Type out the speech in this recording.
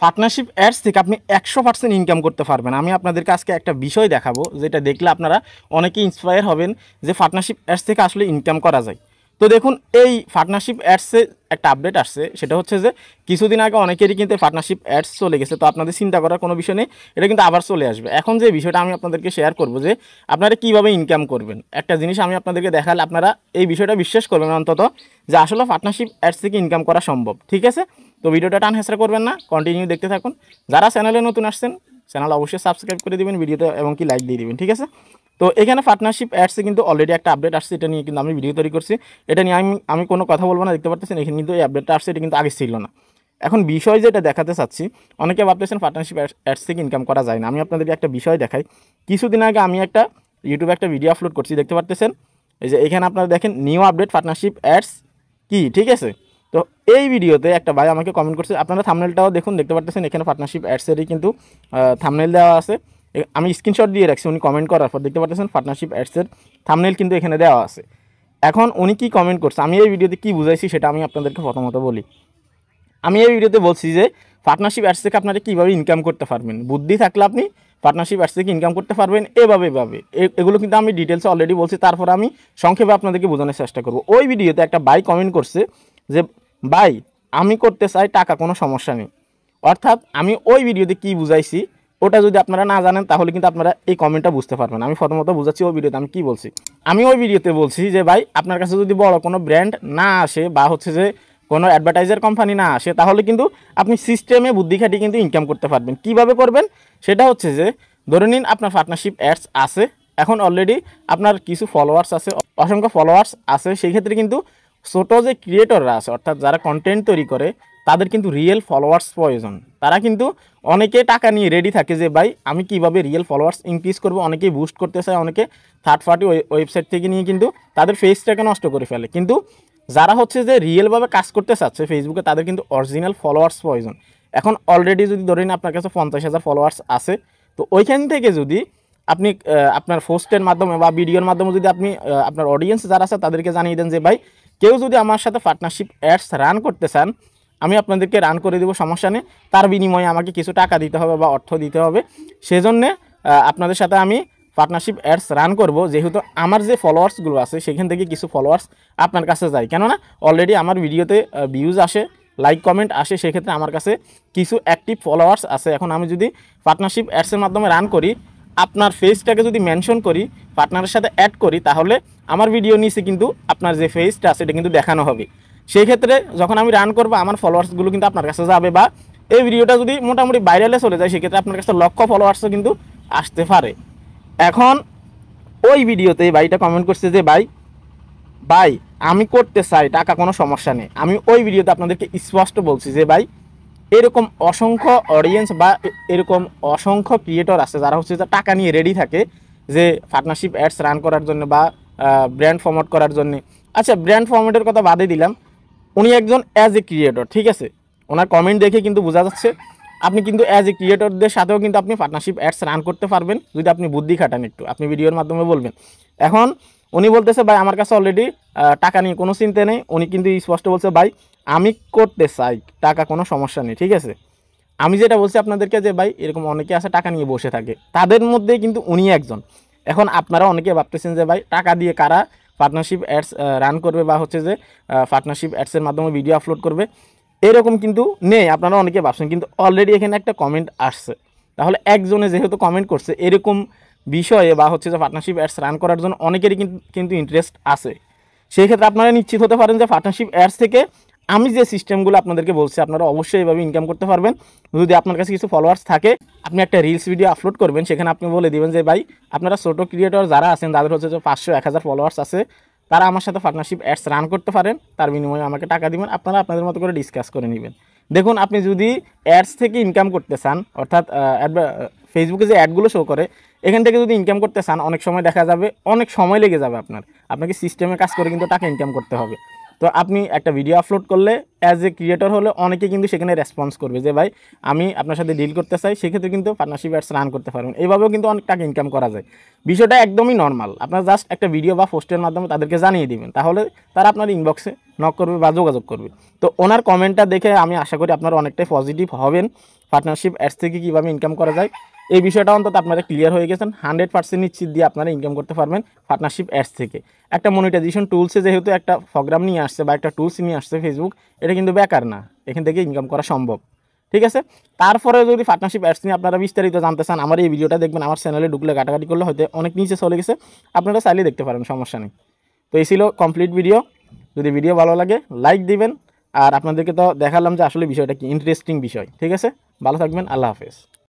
Partnership ads থেকে আপনি 100% income করতে পারবেন। আমি আপনাদেরকে আজকে একটা বিষয় দেখাবো, যেটা দেখলে আপনারা অনেকেই ইন্সপায়ার হবেন যে পার্টনারশিপ অ্যাডস থেকে আসলে ইনকাম করা যায়। তো দেখুন, এই পার্টনারশিপ অ্যাডসে একটা আপডেট আসছে, সেটা হচ্ছে যে কিছুদিন আগে অনেকেরই কিন্তু পার্টনারশিপ অ্যাডস চলে গেছে। তো আপনাদের চিন্তা করার কোনো বিষয় নেই, এটা কিন্তু আবার চলে আসবে। এখন যে বিষয়টা আমি আপনাদেরকে শেয়ার করবো যে আপনারা কীভাবে ইনকাম করবেন, একটা জিনিস আমি আপনাদেরকে দেখালে আপনারা এই বিষয়টা বিশ্বাস করবেন অন্তত, যে আসলে পার্টনারশিপ অ্যাডস থেকে ইনকাম করা সম্ভব। ঠিক আছে, তো ভিডিওটা টান হেঁচড়া করবেন না, কন্টিনিউ দেখতে থাকুন। যারা চ্যানেলে নতুন আসছেন, চ্যানেল অবশ্যই সাবস্ক্রাইব করে দিবেন, ভিডিওতে এবং কি লাইক দিয়ে দিবেন। ঠিক আছে, তো এখানে পার্টনারশিপ অ্যাডসে কিন্তু অলরেডি একটা আপডেট আসছে, এটা নিয়ে কিন্তু আমি ভিডিও তৈরি করছি। এটা নিয়ে আমি কোনো কথা বলবো না, দেখতে পাচ্ছেন এখানে কিন্তু এই আপডেটটা আসছে, এটা কিন্তু আগে ছিল না। এখন বিষয় যেটা দেখাতে চাচ্ছি, অনেকে ভাবতেছেন পার্টনারশিপ অ্যাডস থেকে ইনকাম করা যায় না। আমি আপনাদেরকে একটা বিষয় দেখাই। কিছুদিন আগে আমি একটা ইউটিউবে একটা ভিডিও আপলোড করছি, দেখতে পাচ্ছেন এই যে এখানে আপনারা দেখেন নিউ আপডেট পার্টনারশিপ অ্যাডস কি। ঠিক আছে, তো এই ভিডিওতে একটা ভাই আমাকে কমেন্ট করছে, আপনারা থাম্বনেলটাও দেখুন, দেখতে পাচ্ছেন এখানে পার্টনারশিপ অ্যাডসেরই কিন্তু থাম্বনেল দেওয়া আছে। আমি স্ক্রিনশট দিয়ে রাখছি, উনি কমেন্ট করার পর দেখতে পাচ্ছেন পার্টনারশিপ অ্যাডসের থাম্বনেল কিন্তু এখানে দেওয়া আছে। এখন উনি কি কমেন্ট করছে, আমি এই ভিডিওতে কি বুঝাইছি সেটা আমি আপনাদেরকে প্রথমত বলি। আমি এই ভিডিওতে বলছি যে পার্টনারশিপ অ্যাডস থেকে আপনারা কীভাবে ইনকাম করতে পারবেন, বুদ্ধি থাকলে আপনি পার্টনারশিপ অ্যাডস থেকে ইনকাম করতে পারবেন এভাবে। এগুলো কিন্তু আমি ডিটেলসে অলরেডি বলছি, তারপর আমি সংক্ষেপে আপনাদেরকে বোঝানোর চেষ্টা করব। ওই ভিডিওতে একটা ভাই কমেন্ট করছে যে ভাই আমি করতে চাই, টাকা কোনো সমস্যা নেই। অর্থাৎ আমি ওই ভিডিওতে কি বুঝাইছি ওটা যদি আপনারা না জানেন তাহলে কিন্তু আপনারা এই কমেন্টটা বুঝতে পারবেন। আমি প্রথমত বুঝাচ্ছি ওই ভিডিওতে আমি কি বলছি। আমি ওই ভিডিওতে বলছি যে ভাই আপনার কাছে যদি বড় কোনো ব্র্যান্ড না আসে বা হচ্ছে যে কোনো অ্যাডভার্টাইজার কোম্পানি না আসে, তাহলে কিন্তু আপনি সিস্টেমে বুদ্ধি খাটিয়ে কিন্তু ইনকাম করতে পারবেন। কিভাবে করবেন সেটা হচ্ছে যে ধরে নিন আপনার পার্টনারশিপ অ্যাডস আছে, এখন অলরেডি আপনার কিছু ফলোয়ার্স আছে, অসংখ্য ফলোয়ার্স আছে। সেই ক্ষেত্রে কিন্তু ছোটো যে ক্রিয়েটররা আছে, অর্থাৎ যারা কন্টেন্ট তৈরি করে, তাদের কিন্তু রিয়েল ফলোয়ার্স প্রয়োজন। তারা কিন্তু অনেকে টাকা নিয়ে রেডি থাকে যে ভাই আমি কিভাবে রিয়েল ফলোয়ার্স ইনক্রিজ করব। অনেকেই বুস্ট করতে চায়, অনেকে থার্ড পার্টি ওয়েবসাইট থেকে নিয়ে কিন্তু তাদের ফেসটাকে নষ্ট করে ফেলে। কিন্তু যারা হচ্ছে যে রিয়েলভাবে কাজ করতে চাচ্ছে ফেসবুকে, তাদের কিন্তু অরিজিনাল ফলোয়ার্স প্রয়োজন। এখন অলরেডি যদি ধরেন আপনার কাছে 50,000 ফলোয়ার্স আছে, তো ওইখান থেকে যদি আপনি আপনার পোস্টের মাধ্যমে বা ভিডিওর মাধ্যমে যদি আপনি আপনার অডিয়েন্স যারা আছে তাদেরকে জানিয়ে দেন যে ভাই কেউ যদি আমার সাথে পার্টনারশিপ অ্যাডস রান করতে চান, আমি আপনাদেরকে রান করে দেবো, সমস্যা নেই, তার বিনিময়ে আমাকে কিছু টাকা দিতে হবে বা অর্থ দিতে হবে। সেজন্যে আপনাদের সাথে আমি পার্টনারশিপ অ্যাডস রান করব, যেহেতু আমার যে ফলোয়ার্সগুলো আছে সেখান থেকে কিছু ফলোয়ার্স আপনার কাছে যায়। কেননা অলরেডি আমার ভিডিওতে ভিউজ আসে, লাইক কমেন্ট আসে, সেক্ষেত্রে আমার কাছে কিছু অ্যাক্টিভ ফলোয়ার্স আছে। এখন আমি যদি পার্টনারশিপ অ্যাডসের মাধ্যমে রান করি, আপনার ফেসটাকে যদি মেনশন করি, পার্টনারের সাথে অ্যাড করি, তাহলে আমার ভিডিও নিচে কিন্তু আপনার যে ফেসটা আছে এটা কিন্তু দেখানো হবে। সেই ক্ষেত্রে যখন আমি রান করবো, আমার ফলোয়ার্সগুলো কিন্তু আপনার কাছে যাবে, বা এই ভিডিওটা যদি মোটামুটি ভাইরালে চলে যায়, সেক্ষেত্রে আপনার কাছে লক্ষ ফলোয়ার্সও কিন্তু আসতে পারে। এখন ওই ভিডিওতে ভাইটা কমেন্ট করছে যে ভাই ভাই আমি করতে চাই, টাকা কোনো সমস্যা নেই। আমি ওই ভিডিওতে আপনাদেরকে স্পষ্ট বলছি যে ভাই এরকম অসংখ্য অডিয়েন্স বা এরকম অসংখ্য ক্রিয়েটর আছে যারা হচ্ছে যে টাকা নিয়ে রেডি থাকে যে পার্টনারশিপ অ্যাডস রান করার জন্য বা ব্র্যান্ড ফরম্যাট করার জন্য। আচ্ছা, ব্র্যান্ড ফরম্যাটের কথা বাদে দিলাম, উনি একজন অ্যাজ এ ক্রিয়েটর, ঠিক আছে, ওনার কমেন্ট দেখে কিন্তু বোঝা যাচ্ছে আপনি কিন্তু অ্যাজ এ ক্রিয়েটরদের সাথেও কিন্তু আপনি পার্টনারশিপ অ্যাডস রান করতে পারবেন যদি আপনি বুদ্ধি খাটান একটু, আপনি ভিডিওর মাধ্যমে বলবেন। এখন উনি বলতেছে ভাই আমার কাছে অলরেডি টাকা নিয়ে কোনো চিন্তা নেই। উনি কিন্তু স্পষ্ট বলছে ভাই আমি করতে চাই, টাকা কোনো সমস্যা নেই। ঠিক আছে, আমি যেটা বলছি আপনাদেরকে যে ভাই এরকম অনেকে আছে টাকা নিয়ে বসে থাকে, তাদের মধ্যে কিন্তু উনি একজন। এখন আপনারা অনেকে ভাবতেছেন যে ভাই টাকা দিয়ে কারা পার্টনারশিপ অ্যাডস রান করবে বা হচ্ছে যে পার্টনারশিপ অ্যাডসের মাধ্যমে ভিডিও আপলোড করবে, এরকম কিন্তু নেই। আপনারা অনেকে ভাবছেন, কিন্তু অলরেডি এখানে একটা কমেন্ট আসছে। তাহলে একজনে যেহেতু কমেন্ট করছে এরকম বিষয়ে বা হচ্ছে যে পার্টনারশিপ অ্যাডস রান করার জন্য অনেকেরই কিন্তু ইন্টারেস্ট আছে, সেই ক্ষেত্রে আপনারা নিশ্চিত হতে পারেন যে পার্টনারশিপ অ্যাডস থেকে আমি যে সিস্টেমগুলো আপনাদেরকে বলছি আপনারা অবশ্যই এভাবে ইনকাম করতে পারবেন। যদি আপনার কাছে কিছু ফলোয়ার্স থাকে, আপনি একটা রিলস ভিডিও আপলোড করবেন, সেখানে আপনি বলে দিবেন যে ভাই আপনারা ছোটো ক্রিয়েটর যারা আছেন, যাদের হচ্ছে যে 500-1000 ফলোয়ার্স আছে, তারা আমার সাথে পার্টনারশিপ অ্যাডস রান করতে পারেন, তার বিনিময়ে আমাকে টাকা দিবেন। আপনারা আপনাদের মতো করে ডিসকাস করে নেবেন। দেখুন, আপনি যদি অ্যাডস থেকে ইনকাম করতে চান, অর্থাৎ ফেসবুকে যে অ্যাডগুলো শো করে এখান থেকে যদি ইনকাম করতে চান, অনেক সময় দেখা যাবে অনেক সময় লেগে যাবে আপনাকে সিস্টেমে কাজ করে কিন্তু টাকা ইনকাম করতে হবে। তো আপনি একটা ভিডিও আপলোড করলে অ্যাজ এ ক্রিয়েটর হলে অনেকে কিন্তু সেখানে রেসপন্স করবে যে ভাই আমি আপনার সাথে ডিল করতে চাই, সেক্ষেত্রে কিন্তু পার্টনারশিপ অ্যাডস রান করতে পারবেন। এইভাবেও কিন্তু অনেক টাকা ইনকাম করা যায়। বিষয়টা একদমই নর্মাল। আপনার জাস্ট একটা ভিডিও বা পোস্টের মাধ্যমে তাদেরকে জানিয়ে দিবেন, তাহলে তারা আপনার ইনবক্সে নক করবে বা যোগাযোগ করবে। তো ওনার কমেন্টটা দেখে আমি আশা করি আপনারা অনেকটাই পজিটিভ হবেন, পার্টনারশিপ অ্যাডস থেকে কীভাবে ইনকাম করা যায় এই বিষয়টা অন্তত আপনারা ক্লিয়ার হয়ে গেছেন। 100% নিশ্চিত দিয়ে আপনারা ইনকাম করতে পারবেন পার্টনারশিপ অ্যাডস থেকে। একটা মনিটাইজেশন টুলসে যেহেতু একটা প্রোগ্রাম নিয়ে আসছে বা একটা টুলস নিয়ে আসছে ফেসবুক, এটা কিন্তু বেকার না, এখান থেকে ইনকাম করা সম্ভব। ঠিক আছে, তারপরে যদি পার্টনারশিপ অ্যাডস নিয়ে আপনারা বিস্তারিত জানতে চান, আমার এই ভিডিওটা দেখবেন, আমার চ্যানেলে ঢুকলে ঘাটাঘাটি করলে হয়তো অনেক নিচে চলে গেছে, আপনারা চাইলে দেখতে পারেন, সমস্যা নেই। তো এই ছিল কমপ্লিট ভিডিও। যদি ভিডিও ভালো লাগে লাইক দিবেন, আর আপনাদেরকে তো দেখালাম যে আসলে বিষয়টা কি ইন্টারেস্টিং বিষয়। ঠিক আছে, ভালো থাকবেন, আল্লাহ হাফেজ।